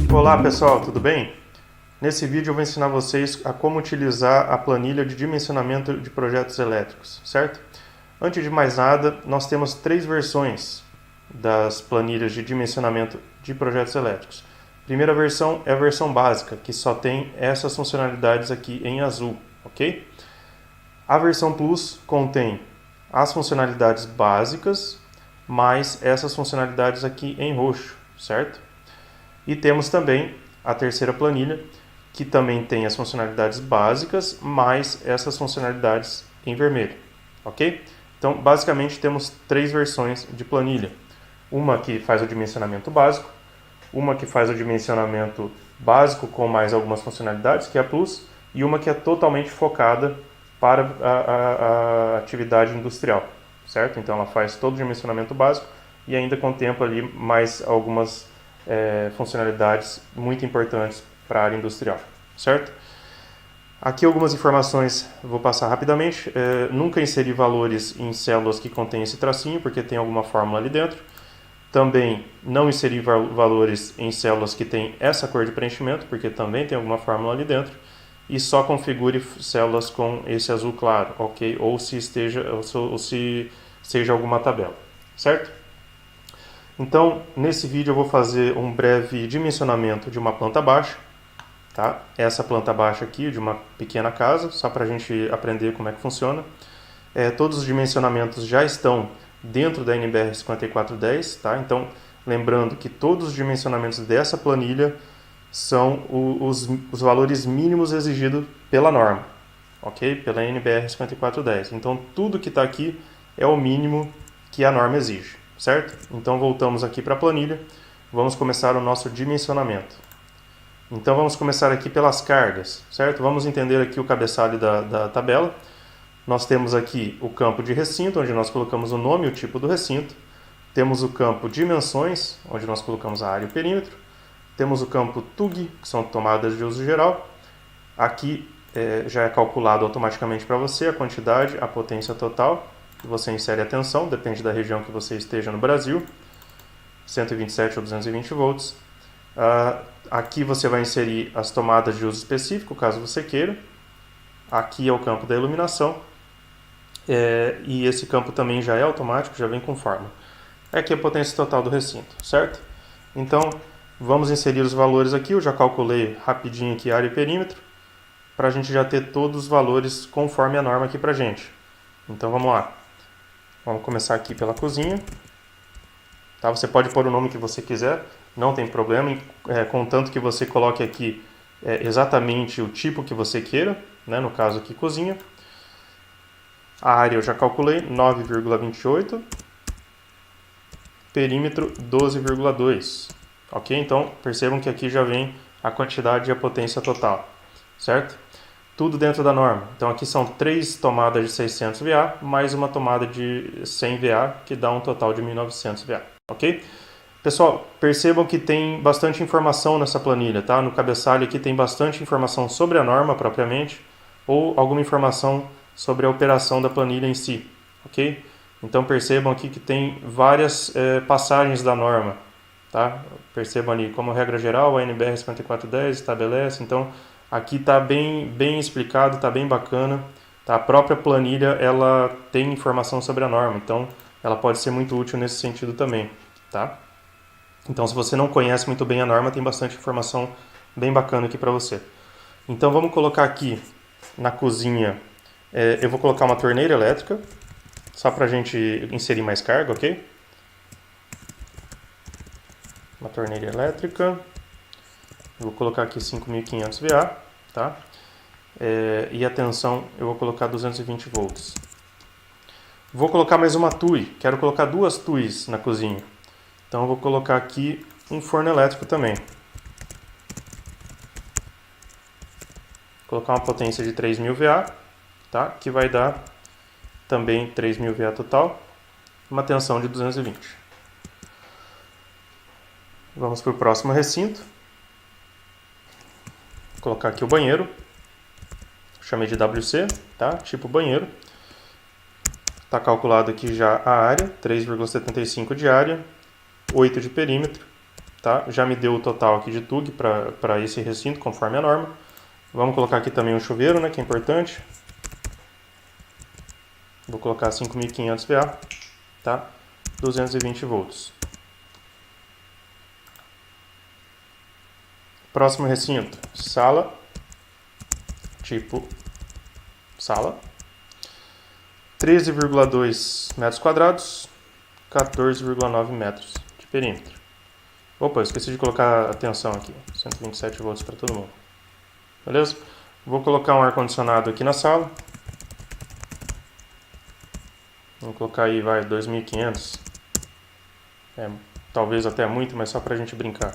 Olá pessoal, tudo bem? Nesse vídeo eu vou ensinar vocês a como utilizar a planilha de dimensionamento de projetos elétricos, certo? Antes de mais nada, nós temos três versões das planilhas de dimensionamento de projetos elétricos. A primeira versão é a versão básica, que só tem essas funcionalidades aqui em azul, ok? A versão Plus contém as funcionalidades básicas, mais essas funcionalidades aqui em roxo, certo? E temos também a terceira planilha, que também tem as funcionalidades básicas, mais essas funcionalidades em vermelho, ok? Então, basicamente, temos três versões de planilha. Uma que faz o dimensionamento básico, uma que faz o dimensionamento básico com mais algumas funcionalidades, que é a Plus, e uma que é totalmente focada para a atividade industrial, certo? Então, ela faz todo o dimensionamento básico e ainda contempla ali mais algumas funcionalidades muito importantes para a área industrial, certo? Aqui algumas informações, vou passar rapidamente. Nunca inserir valores em células que contêm esse tracinho, porque tem alguma fórmula ali dentro. Também não inserir valores em células que têm essa cor de preenchimento, porque também tem alguma fórmula ali dentro. E só configure células com esse azul claro, ok? Ou se seja alguma tabela, certo? Então, nesse vídeo eu vou fazer um breve dimensionamento de uma planta baixa, tá? Essa planta baixa aqui de uma pequena casa, só para a gente aprender como é que funciona. Todos os dimensionamentos já estão dentro da NBR 5410, tá? Então, lembrando que todos os dimensionamentos dessa planilha são os valores mínimos exigidos pela norma, ok? Pela NBR 5410. Então, tudo que está aqui é o mínimo que a norma exige, certo? Então, voltamos aqui para a planilha, vamos começar o nosso dimensionamento. Então, vamos começar aqui pelas cargas, certo? Vamos entender aqui o cabeçalho da tabela. Nós temos aqui o campo de recinto, onde nós colocamos o nome e o tipo do recinto. Temos o campo dimensões, onde nós colocamos a área e o perímetro. Temos o campo TUG, que são tomadas de uso geral. Aqui já é calculado automaticamente para você a quantidade, a potência total. Você insere a tensão, depende da região que você esteja no Brasil, 127 ou 220 volts. Aqui você vai inserir as tomadas de uso específico, caso você queira. Aqui é o campo da iluminação. E esse campo também já é automático, já vem com fórmula. Aqui é a potência total do recinto, certo? Então, vamos inserir os valores aqui. Eu já calculei rapidinho aqui área e perímetro, para a gente já ter todos os valores conforme a norma aqui para a gente. Então, vamos lá. Vamos começar aqui pela cozinha. Tá? Você pode pôr o nome que você quiser, não tem problema, contanto que você coloque aqui exatamente o tipo que você queira, né? No caso aqui cozinha. A área eu já calculei, 9,28, perímetro 12,2, ok? Então percebam que aqui já vem a quantidade e a potência total, certo? Tudo dentro da norma. Então aqui são 3 tomadas de 600 VA, mais uma tomada de 100 VA, que dá um total de 1900 VA, ok? Pessoal, percebam que tem bastante informação nessa planilha, tá? No cabeçalho aqui tem bastante informação sobre a norma propriamente, ou alguma informação sobre a operação da planilha em si, ok? Então percebam aqui que tem várias passagens da norma, tá? Percebam ali, como regra geral, a NBR 5410 estabelece, então aqui está bem explicado, está bem bacana, tá? A própria planilha ela tem informação sobre a norma, então ela pode ser muito útil nesse sentido também, tá? Então, se você não conhece muito bem a norma, tem bastante informação bem bacana aqui para você. Então, vamos colocar aqui na cozinha, eu vou colocar uma torneira elétrica, só para a gente inserir mais carga, ok? Uma torneira elétrica, vou colocar aqui 5.500 VA, tá? E a tensão eu vou colocar 220 volts. Vou colocar mais uma TUI, quero colocar 2 TUIs na cozinha. Então eu vou colocar aqui um forno elétrico também. Vou colocar uma potência de 3.000 VA, tá? Que vai dar também 3.000 VA total, uma tensão de 220. Vamos para o próximo recinto. Vou colocar aqui o banheiro. Chamei de WC, tá? Tipo banheiro. Está calculado aqui já a área, 3,75 de área, 8 de perímetro, tá? Já me deu o total aqui de TUG para esse recinto, conforme a norma. Vamos colocar aqui também um chuveiro, né, que é importante. Vou colocar 5.500 VA, tá? 220 volts. Próximo recinto, sala, tipo sala. 13,2 metros quadrados, 14,9 metros de perímetro. Opa, eu esqueci de colocar a tensão aqui, 127 volts para todo mundo. Beleza? Vou colocar um ar-condicionado aqui na sala. Vamos colocar aí, vai, 2.500. Talvez até muito, mas só para a gente brincar.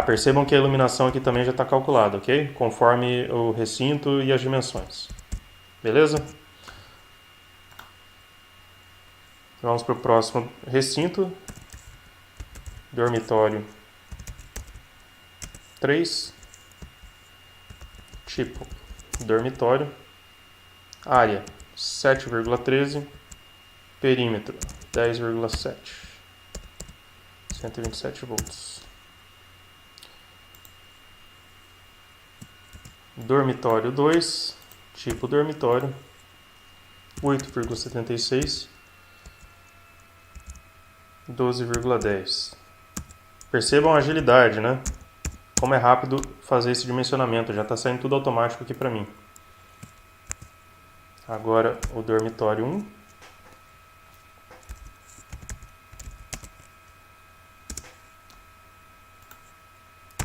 Percebam que a iluminação aqui também já está calculada, ok? Conforme o recinto e as dimensões. Beleza? Vamos para o próximo recinto. Dormitório 3. Tipo dormitório. Área 7,13. Perímetro 10,7. 127 volts. Dormitório 2. Tipo dormitório 8,76. 12,10. Percebam a agilidade, né? Como é rápido fazer esse dimensionamento. Já está saindo tudo automático aqui para mim. Agora o dormitório 1.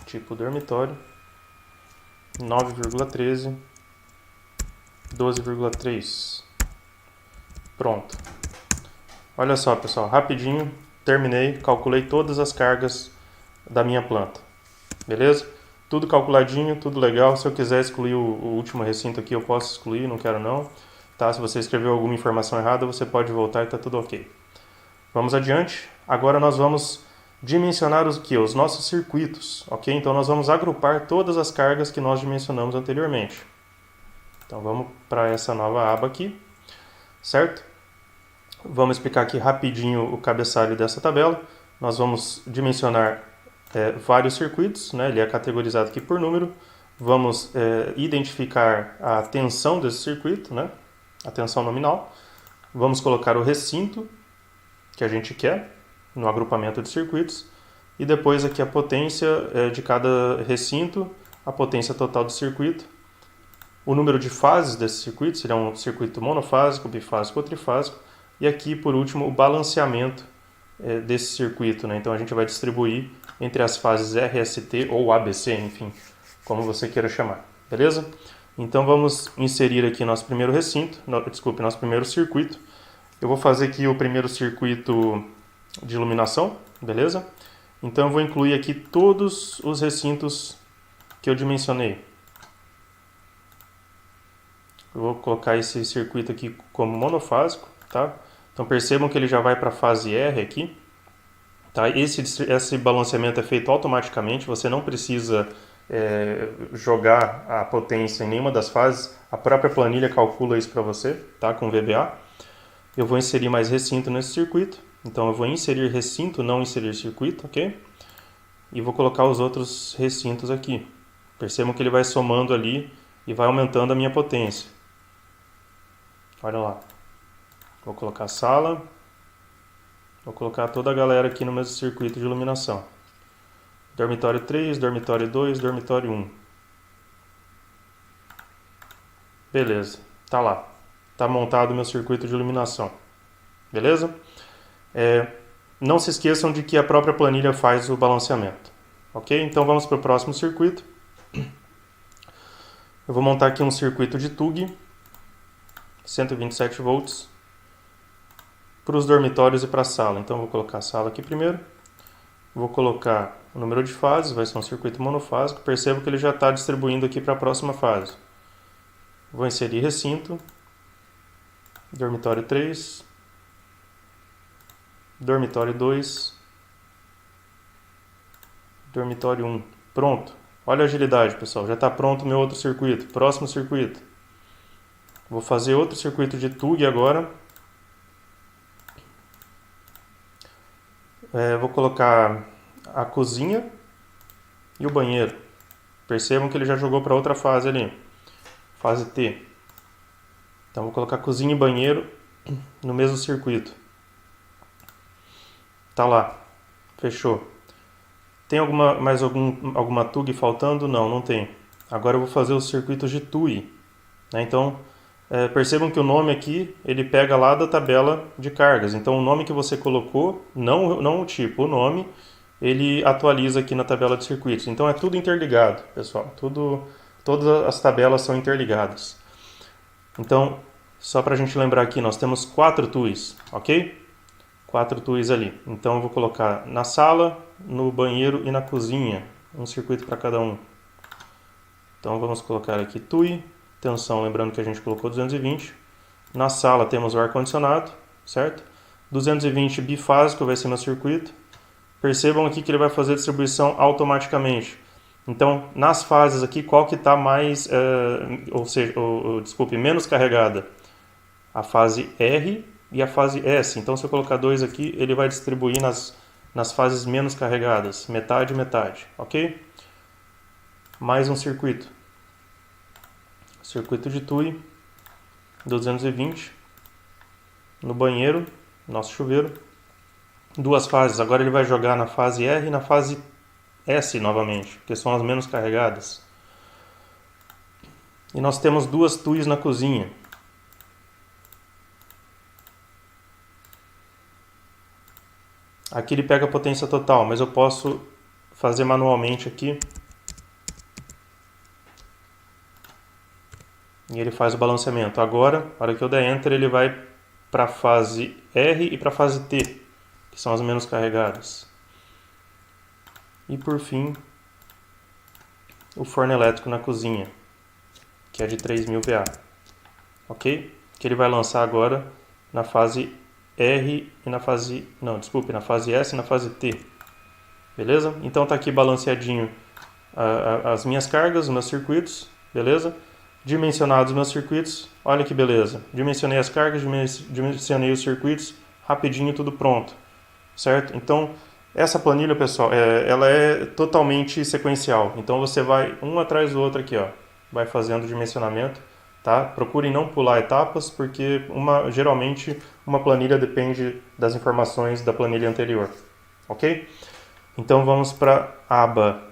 Tipo dormitório 9,13. 12,3. Pronto. Olha só, pessoal, rapidinho, terminei, calculei todas as cargas da minha planta. Beleza? Tudo calculadinho, tudo legal. Se eu quiser excluir o último recinto aqui, eu posso excluir, não quero não. Tá? Se você escreveu alguma informação errada, você pode voltar e tá tudo ok. Vamos adiante. Agora nós vamos dimensionar os nossos circuitos, ok? Então nós vamos agrupar todas as cargas que nós dimensionamos anteriormente. Então vamos para essa nova aba aqui, certo? Vamos explicar aqui rapidinho o cabeçalho dessa tabela. Nós vamos dimensionar vários circuitos, né? Ele é categorizado aqui por número. Vamos identificar a tensão desse circuito, né? A tensão nominal. Vamos colocar o recinto que a gente quer no agrupamento de circuitos. E depois aqui a potência de cada recinto, a potência total do circuito. O número de fases desse circuito, seria um circuito monofásico, bifásico ou trifásico. E aqui, por último, o balanceamento desse circuito, né? Então a gente vai distribuir entre as fases RST ou ABC, enfim, como você queira chamar, beleza? Então vamos inserir aqui nosso primeiro recinto, nosso primeiro circuito. Eu vou fazer aqui o primeiro circuito de iluminação, beleza? Então eu vou incluir aqui todos os recintos que eu dimensionei. Eu vou colocar esse circuito aqui como monofásico, tá? Então percebam que ele já vai para a fase R aqui. Tá? Esse balanceamento é feito automaticamente, você não precisa jogar a potência em nenhuma das fases, a própria planilha calcula isso para você, tá? Com VBA. Eu vou inserir mais recinto nesse circuito, então eu vou inserir recinto, não inserir circuito, ok? E vou colocar os outros recintos aqui. Percebam que ele vai somando ali e vai aumentando a minha potência. Olha lá. Vou colocar a sala. Vou colocar toda a galera aqui no mesmo circuito de iluminação. Dormitório 3, dormitório 2, dormitório 1. Beleza, tá lá. Tá montado o meu circuito de iluminação. Beleza? Não se esqueçam de que a própria planilha faz o balanceamento. Ok? Então vamos para o próximo circuito. Eu vou montar aqui um circuito de TUG, 127 volts, para os dormitórios e para a sala. Então vou colocar a sala aqui primeiro. Vou colocar o número de fases, vai ser um circuito monofásico. Percebo que ele já está distribuindo aqui para a próxima fase. Vou inserir recinto, dormitório 3, dormitório 2, dormitório 1. Pronto. Olha a agilidade, pessoal. Já está pronto o meu outro circuito. Próximo circuito. Vou fazer outro circuito de TUG agora. vou colocar a cozinha e o banheiro. Percebam que ele já jogou para outra fase ali, fase T. Então vou colocar cozinha e banheiro no mesmo circuito. Tá lá, fechou. Tem alguma TUG faltando? Não, não tem. Agora eu vou fazer os circuitos de TUI. Né? Então, percebam que o nome aqui, ele pega lá da tabela de cargas. Então, o nome que você colocou, não o tipo, o nome, ele atualiza aqui na tabela de circuitos. Então, é tudo interligado, pessoal. Todas as tabelas são interligadas. Então, só para a gente lembrar aqui, nós temos 4 TUIs, ok? 4 TUIs ali. Então, eu vou colocar na sala, no banheiro e na cozinha. Um circuito para cada um. Então, vamos colocar aqui TUI. Tensão, lembrando que a gente colocou 220. Na sala temos o ar-condicionado, certo? 220 bifásico vai ser meu circuito. Percebam aqui que ele vai fazer a distribuição automaticamente. Então, nas fases aqui, qual que está mais, menos carregada? A fase R e a fase S. Então, se eu colocar 2 aqui, ele vai distribuir nas fases menos carregadas, metade, metade, ok? Mais um circuito. Circuito de TUI, 220. No banheiro, nosso chuveiro. 2 fases. Agora ele vai jogar na fase R e na fase S novamente, que são as menos carregadas. E nós temos 2 TUIs na cozinha. Aqui ele pega a potência total, mas eu posso fazer manualmente aqui. E ele faz o balanceamento. Agora, na hora que eu der Enter, ele vai para a fase R e para a fase T, que são as menos carregadas. E por fim, o forno elétrico na cozinha, que é de 3000 VA. Ok? Que ele vai lançar agora na fase R e na fase... Não, desculpe, na fase S e na fase T. Beleza? Então tá aqui balanceadinho as minhas cargas, os meus circuitos. Beleza? Dimensionados os meus circuitos. Olha que beleza. Dimensionei as cargas, dimensionei os circuitos. Rapidinho, tudo pronto. Certo? Então, essa planilha, pessoal, ela é totalmente sequencial. Então você vai um atrás do outro aqui, ó. Vai fazendo o dimensionamento. Tá? Procurem não pular etapas, porque geralmente uma planilha depende das informações da planilha anterior. Ok? Então vamos para a aba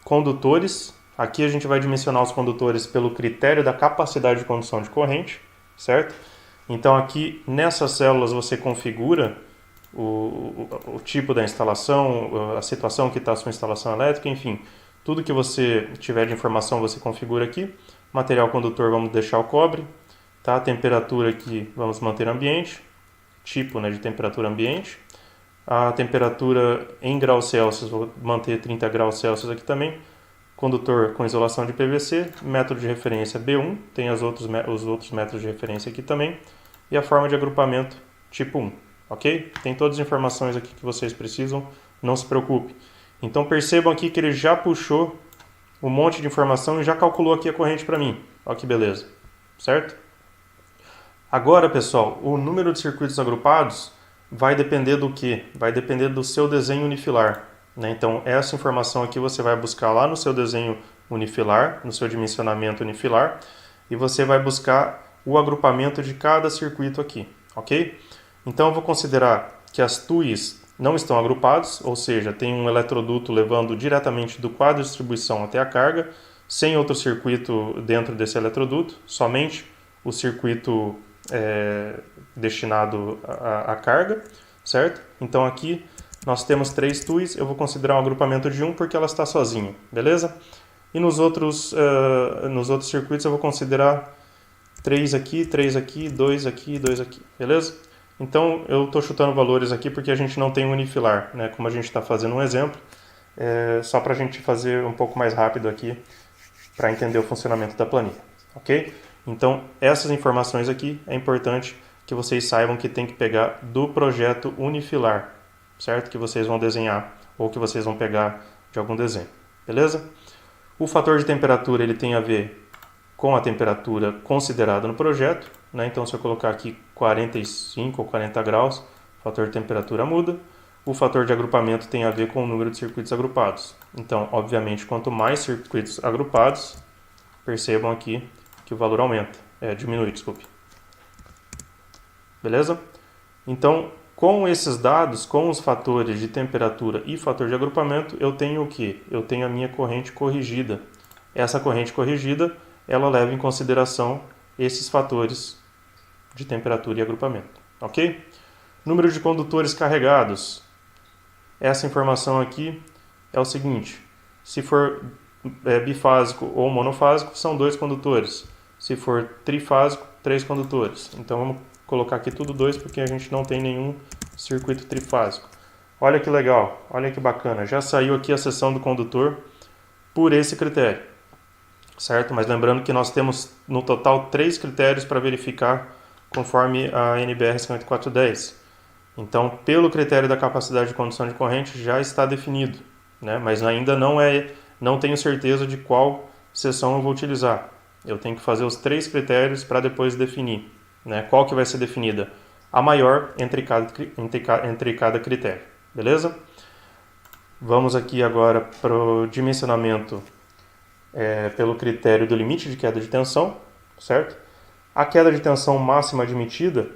condutores. Aqui a gente vai dimensionar os condutores pelo critério da capacidade de condução de corrente, certo? Então aqui nessas células você configura o tipo da instalação, a situação que está a sua instalação elétrica, enfim, tudo que você tiver de informação você configura aqui. Material condutor vamos deixar o cobre, tá? Temperatura aqui vamos manter ambiente, tipo, né, de temperatura ambiente. A temperatura em graus Celsius vou manter 30 graus Celsius aqui também. Condutor com isolação de PVC, método de referência B1, tem os outros métodos de referência aqui também. E a forma de agrupamento tipo 1, ok? Tem todas as informações aqui que vocês precisam, não se preocupe. Então percebam aqui que ele já puxou um monte de informação e já calculou aqui a corrente para mim. Olha que beleza, certo? Agora, pessoal, o número de circuitos agrupados vai depender do quê? Vai depender do seu desenho unifilar. Né? Então, essa informação aqui você vai buscar lá no seu desenho unifilar, no seu dimensionamento unifilar, e você vai buscar o agrupamento de cada circuito aqui, ok? Então, eu vou considerar que as TUIs não estão agrupados, ou seja, tem um eletroduto levando diretamente do quadro de distribuição até a carga, sem outro circuito dentro desse eletroduto, somente o circuito destinado à carga, certo? Então aqui nós temos 3 TUIs, eu vou considerar um agrupamento de 1 porque ela está sozinha, beleza? E nos outros circuitos eu vou considerar 3 aqui, 3 aqui, 2 aqui, 2 aqui, beleza? Então, eu estou chutando valores aqui porque a gente não tem um unifilar, né? Como a gente está fazendo um exemplo, só para a gente fazer um pouco mais rápido aqui para entender o funcionamento da planilha, ok? Então, essas informações aqui é importante que vocês saibam que tem que pegar do projeto unifilar, certo? Que vocês vão desenhar ou que vocês vão pegar de algum desenho, beleza? O fator de temperatura ele tem a ver com a temperatura considerada no projeto, né? Então, se eu colocar aqui 45 ou 40 graus, o fator de temperatura muda. o fator de agrupamento tem a ver com o número de circuitos agrupados. Então, obviamente, quanto mais circuitos agrupados, percebam aqui que o valor aumenta, diminui, desculpe. Beleza? Então, com esses dados, com os fatores de temperatura e fator de agrupamento, eu tenho o quê? Eu tenho a minha corrente corrigida. Essa corrente corrigida, ela leva em consideração esses fatores de temperatura e agrupamento, ok? Número de condutores carregados. Essa informação aqui é o seguinte: se for bifásico ou monofásico, são 2 condutores. Se for trifásico, 3 condutores. Então vamos colocar aqui tudo 2 porque a gente não tem nenhum circuito trifásico. Olha que legal, olha que bacana. Já saiu aqui a seção do condutor por esse critério, certo? Mas lembrando que nós temos no total 3 critérios para verificar conforme a NBR 5410. Então, pelo critério da capacidade de condução de corrente já está definido, né? Mas ainda não tenho certeza de qual seção eu vou utilizar. Eu tenho que fazer os 3 critérios para depois definir, né? Qual que vai ser definida? A maior entre cada critério, beleza? Vamos aqui agora para o dimensionamento pelo critério do limite de queda de tensão, certo? A queda de tensão máxima admitida,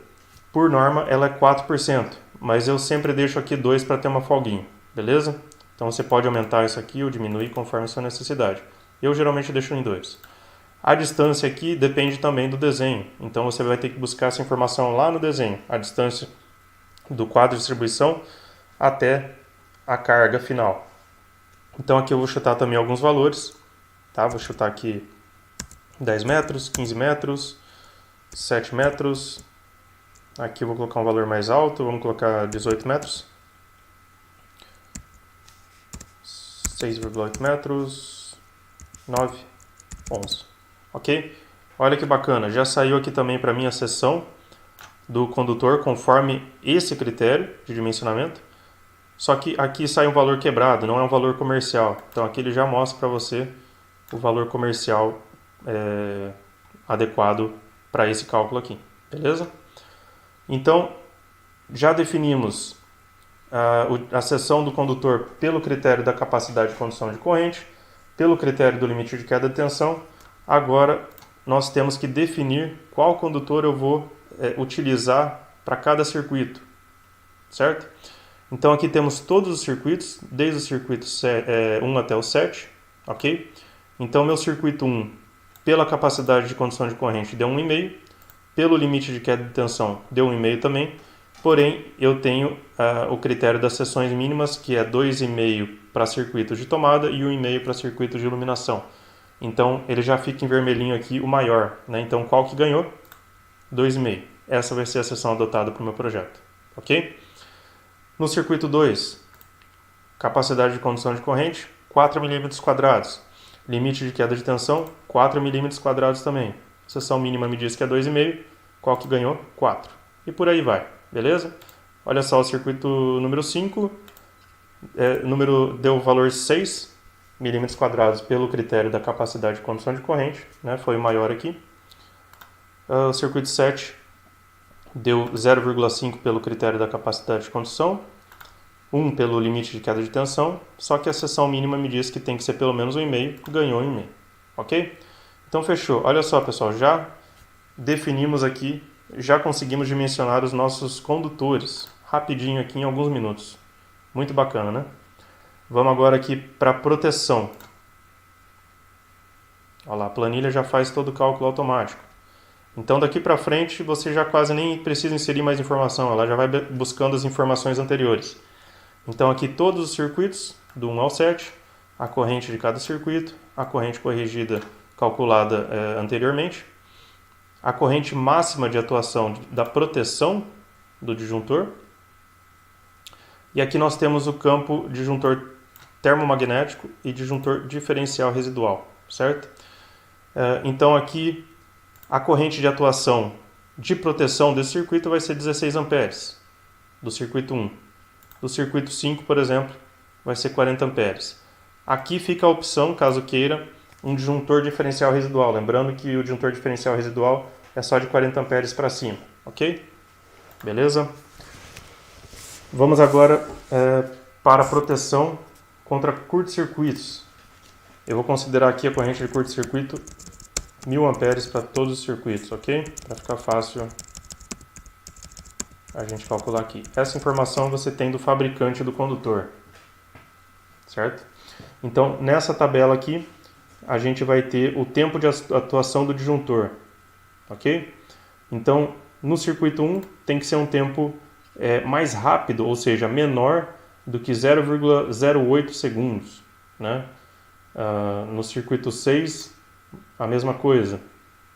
por norma, ela é 4%, mas eu sempre deixo aqui 2 para ter uma folguinha, beleza? Então você pode aumentar isso aqui ou diminuir conforme a sua necessidade. Eu geralmente deixo em 2. A distância aqui depende também do desenho, então você vai ter que buscar essa informação lá no desenho, a distância do quadro de distribuição até a carga final. Então aqui eu vou chutar também alguns valores, tá? Vou chutar aqui 10 metros, 15 metros, 7 metros, aqui eu vou colocar um valor mais alto, vamos colocar 18 metros, 6,8 metros, 9, 11. Ok? Olha que bacana, já saiu aqui também para mim a seção do condutor conforme esse critério de dimensionamento. Só que aqui sai um valor quebrado, não é um valor comercial. Então aqui ele já mostra para você o valor comercial adequado para esse cálculo aqui, beleza? Então já definimos a seção do condutor pelo critério da capacidade de condução de corrente, pelo critério do limite de queda de tensão. Agora nós temos que definir qual condutor eu vou utilizar para cada circuito, certo? Então aqui temos todos os circuitos, desde o circuito 1 até o 7, ok? Então meu circuito 1, pela capacidade de condução de corrente, deu 1,5, pelo limite de queda de tensão, deu 1,5 também, porém eu tenho o critério das seções mínimas, que é 2,5 para circuitos de tomada e 1,5 para circuitos de iluminação. Então ele já fica em vermelhinho aqui o maior, né? Então qual que ganhou? 2,5. Essa vai ser a seção adotada para o meu projeto, ok? No circuito 2, capacidade de condução de corrente, 4 mm². Limite de queda de tensão, 4 mm² também. Seção mínima me diz que é 2,5. Qual que ganhou? 4. E por aí vai, beleza? Olha só, o circuito número 5, deu o valor 6 mm² pelo critério da capacidade de condução de corrente, né? Foi o maior aqui. O circuito 7 deu 0,5 pelo critério da capacidade de condução, 1 pelo limite de queda de tensão, só que a seção mínima me diz que tem que ser pelo menos 1,5, ganhou 1,5, ok? Então fechou. Olha só, pessoal, já definimos aqui, já conseguimos dimensionar os nossos condutores, rapidinho aqui em alguns minutos. Muito bacana, né? Vamos agora aqui para proteção. Olha lá, a planilha já faz todo o cálculo automático. Então daqui para frente você já quase nem precisa inserir mais informação, ela já vai buscando as informações anteriores. Então aqui todos os circuitos, do 1 ao 7, a corrente de cada circuito, a corrente corrigida calculada anteriormente, a corrente máxima de atuação da proteção do disjuntor, e aqui nós temos o campo disjuntor termomagnético e disjuntor diferencial residual, certo? Então aqui a corrente de atuação de proteção desse circuito vai ser 16 amperes, do circuito 1. Do circuito 5, por exemplo, vai ser 40 amperes. Aqui fica a opção, caso queira, um disjuntor diferencial residual. Lembrando que o disjuntor diferencial residual é só de 40 amperes para cima, ok? Beleza? Vamos agora para a proteção contra curto-circuitos. Eu vou considerar aqui a corrente de curto-circuito 1000 amperes para todos os circuitos, ok? Para ficar fácil a gente calcular aqui. Essa informação você tem do fabricante do condutor, certo? Então, nessa tabela aqui, a gente vai ter o tempo de atuação do disjuntor, ok? Então, no circuito 1, tem que ser um tempo mais rápido, ou seja, menor do que 0,08 segundos, né? No circuito 6, a mesma coisa.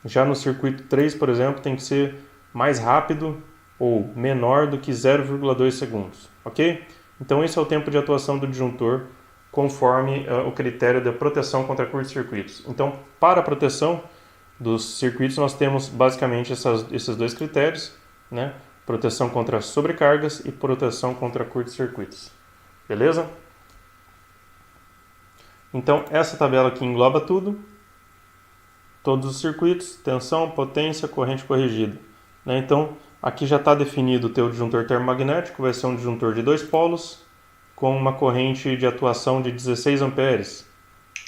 Já no circuito 3, por exemplo, tem que ser mais rápido ou menor do que 0,2 segundos, ok? Então esse é o tempo de atuação do disjuntor conforme o critério da proteção contra curtos-circuitos. Então, para a proteção dos circuitos, nós temos basicamente esses dois critérios, né? Proteção contra sobrecargas e proteção contra curtos-circuitos. Beleza? Então, essa tabela aqui engloba tudo. Todos os circuitos, tensão, potência, corrente corrigida. Né? Então, aqui já está definido o teu disjuntor termomagnético, vai ser um disjuntor de 2 polos, com uma corrente de atuação de 16 amperes.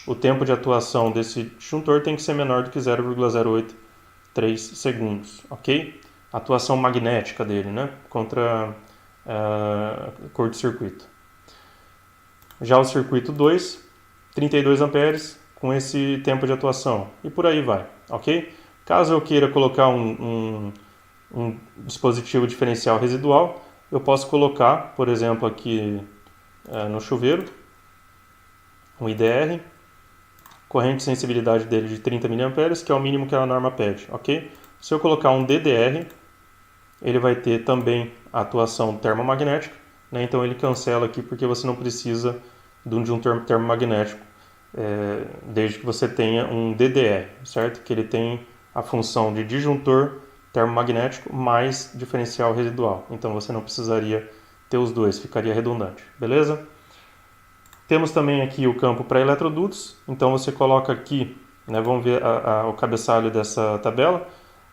O tempo de atuação desse disjuntor tem que ser menor do que 0,083 segundos, ok? Atuação magnética dele, né? Contra curto-circuito. Já o circuito 2, 32 amperes, com esse tempo de atuação. E por aí vai, ok? Caso eu queira colocar um dispositivo diferencial residual, eu posso colocar, por exemplo, aqui no chuveiro, um IDR, corrente de sensibilidade dele de 30 mA, que é o mínimo que a norma pede, ok? Se eu colocar um DDR, ele vai ter também a atuação termomagnética, né? Então ele cancela aqui porque você não precisa de um disjuntor termomagnético, desde que você tenha um DDR, certo? Que ele tem a função de disjuntor termomagnético mais diferencial residual. Então você não precisaria ter os dois, ficaria redundante, beleza? Temos também aqui o campo para eletrodutos, então você coloca aqui, né, vamos ver o cabeçalho dessa tabela,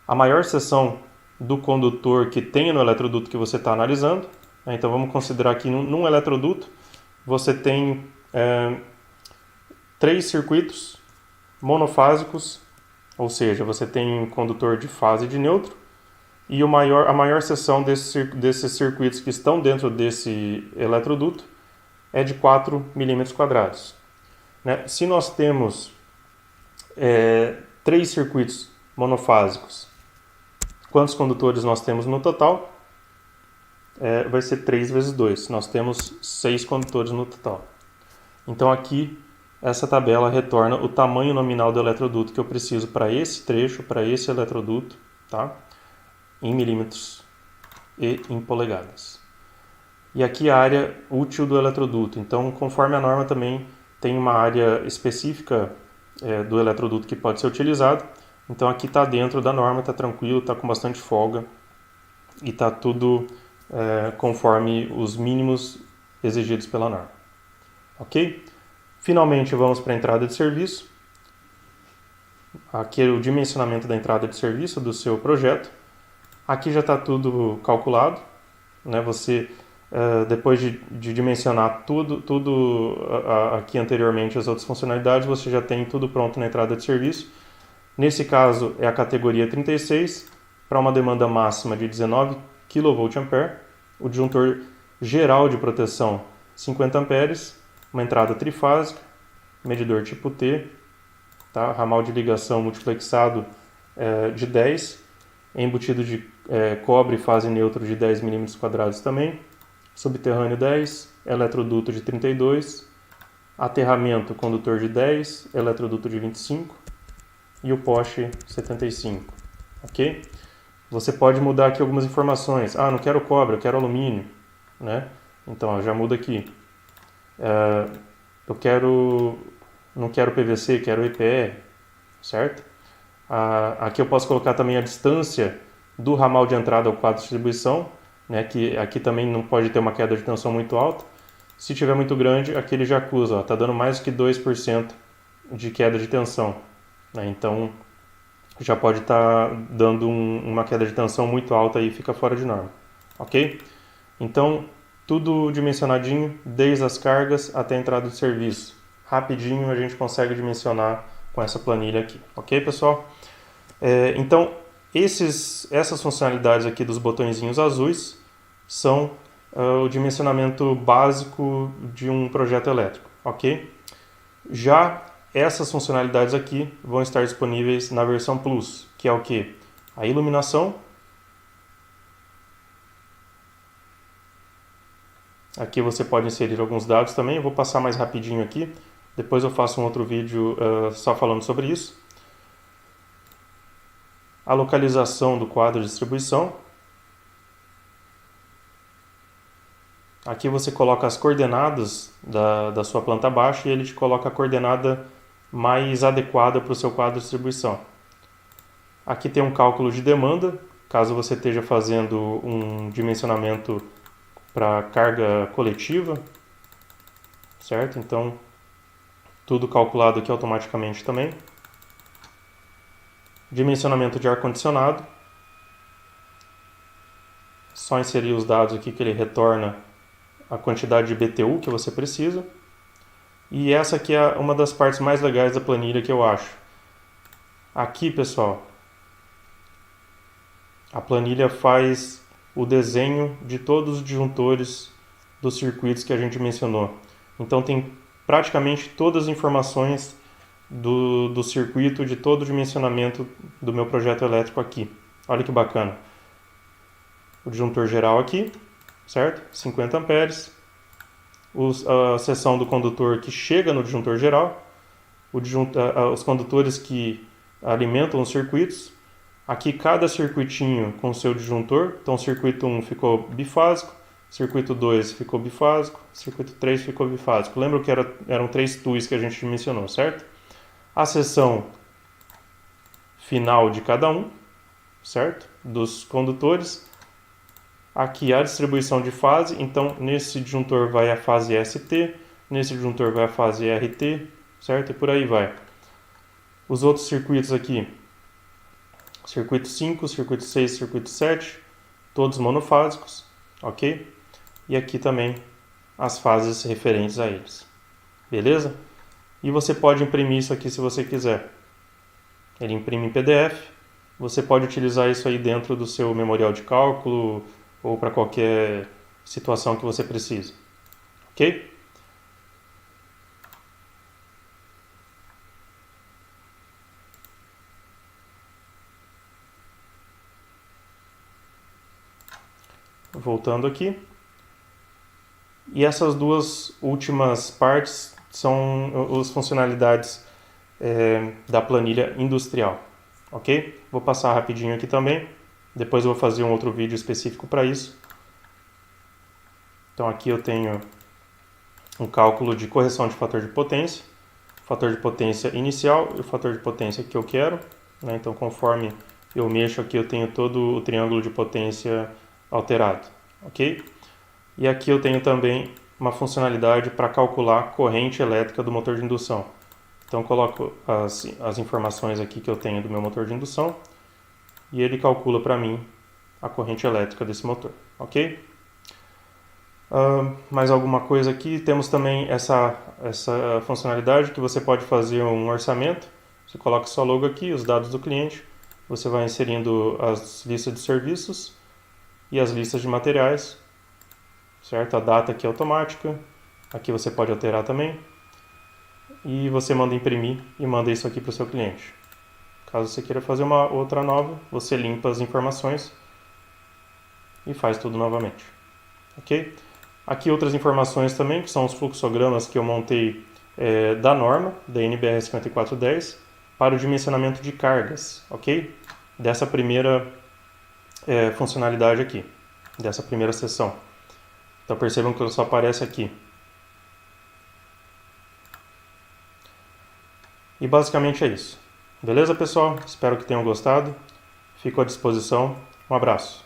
a maior seção do condutor que tem no eletroduto que você está analisando. Né? Então vamos considerar que num eletroduto você tem 3 circuitos monofásicos, ou seja, você tem um condutor de fase e de neutro, e a maior seção desses circuitos que estão dentro desse eletroduto é de 4 milímetros quadrados. Né? Se nós temos 3 circuitos monofásicos, quantos condutores nós temos no total? Vai ser 3 vezes 2. Nós temos 6 condutores no total. Então aqui, essa tabela retorna o tamanho nominal do eletroduto que eu preciso para esse trecho, para esse eletroduto, tá? Em milímetros e em polegadas. E aqui a área útil do eletroduto. Então, conforme a norma também tem uma área específica do eletroduto que pode ser utilizado. Então aqui está dentro da norma, está tranquilo, está com bastante folga e está tudo conforme os mínimos exigidos pela norma. Ok? Finalmente vamos para a entrada de serviço. Aqui é o dimensionamento da entrada de serviço do seu projeto. Aqui já está tudo calculado, né? Você, depois de dimensionar tudo aqui anteriormente, as outras funcionalidades, você já tem tudo pronto na entrada de serviço. Nesse caso é a categoria 36, para uma demanda máxima de 19 kVA, o disjuntor geral de proteção 50 amperes, uma entrada trifásica, medidor tipo T, tá? Ramal de ligação multiplexado de 10, embutido de cobre fase neutro de 10 mm² também, subterrâneo 10, eletroduto de 32, aterramento condutor de 10, eletroduto de 25 e o poste 75, ok? Você pode mudar aqui algumas informações. Não quero cobre, eu quero alumínio, né? Então já muda aqui. Não quero PVC, quero EPR, certo? Aqui eu posso colocar também a distância do ramal de entrada ao quadro de distribuição, né? Que aqui também não pode ter uma queda de tensão muito alta. Se tiver muito grande, aqui ele já acusa, está dando mais que 2% de queda de tensão. Né? Então já pode estar dando uma queda de tensão muito alta e fica fora de norma, ok? Então tudo dimensionadinho, desde as cargas até a entrada de serviço. Rapidinho a gente consegue dimensionar com essa planilha aqui, ok, pessoal? Então, essas funcionalidades aqui dos botõezinhos azuis são o dimensionamento básico de um projeto elétrico, ok? Já essas funcionalidades aqui vão estar disponíveis na versão Plus, que é o que? A iluminação. Aqui você pode inserir alguns dados também, eu vou passar mais rapidinho aqui, depois eu faço um outro vídeo só falando sobre isso. A localização do quadro de distribuição. Aqui você coloca as coordenadas da sua planta baixa e ele te coloca a coordenada mais adequada para o seu quadro de distribuição. Aqui tem um cálculo de demanda, caso você esteja fazendo um dimensionamento para carga coletiva, certo? Então, tudo calculado aqui automaticamente também. Dimensionamento de ar-condicionado. Só inserir os dados aqui que ele retorna a quantidade de BTU que você precisa. E essa aqui é uma das partes mais legais da planilha que eu acho. Aqui, pessoal, a planilha faz o desenho de todos os disjuntores dos circuitos que a gente mencionou. Então tem praticamente todas as informações do circuito, de todo o dimensionamento do meu projeto elétrico aqui. Olha que bacana. O disjuntor geral aqui, certo? 50 amperes. A seção do condutor que chega no disjuntor geral. Os condutores que alimentam os circuitos. Aqui cada circuitinho com seu disjuntor. Então, circuito 1 ficou bifásico, circuito 2 ficou bifásico, circuito 3 ficou bifásico. Lembra que eram 3 tuis que a gente mencionou, certo? A seção final de cada um, certo? Dos condutores. Aqui a distribuição de fase, então nesse disjuntor vai a fase ST, nesse disjuntor vai a fase RT, certo? E por aí vai. Os outros circuitos aqui, circuito 5, circuito 6, circuito 7, todos monofásicos, ok? E aqui também as fases referentes a eles, beleza? E você pode imprimir isso aqui se você quiser. Ele imprime em PDF, você pode utilizar isso aí dentro do seu memorial de cálculo ou para qualquer situação que você precise, ok? Voltando aqui. E essas duas últimas partes são as funcionalidades da planilha industrial, ok? Vou passar rapidinho aqui também, depois eu vou fazer um outro vídeo específico para isso. Então aqui eu tenho um cálculo de correção de fator de potência, fator de potência inicial e o fator de potência que eu quero, né? Então conforme eu mexo aqui eu tenho todo o triângulo de potência alterado, ok? E aqui eu tenho também uma funcionalidade para calcular a corrente elétrica do motor de indução. Então eu coloco as informações aqui que eu tenho do meu motor de indução e ele calcula para mim a corrente elétrica desse motor, ok? Mais alguma coisa aqui? Temos também essa funcionalidade que você pode fazer um orçamento. Você coloca sua logo aqui, os dados do cliente, você vai inserindo as listas de serviços e as listas de materiais, certo? A data aqui é automática, aqui você pode alterar também, e você manda imprimir e manda isso aqui para o seu cliente. Caso você queira fazer uma outra nova, você limpa as informações e faz tudo novamente, ok? Aqui outras informações também, que são os fluxogramas que eu montei da norma, da NBR 5410, para o dimensionamento de cargas, ok? Dessa primeira funcionalidade aqui, dessa primeira seção. Então percebam que só aparece aqui. E basicamente é isso. Beleza, pessoal? Espero que tenham gostado. Fico à disposição. Um abraço.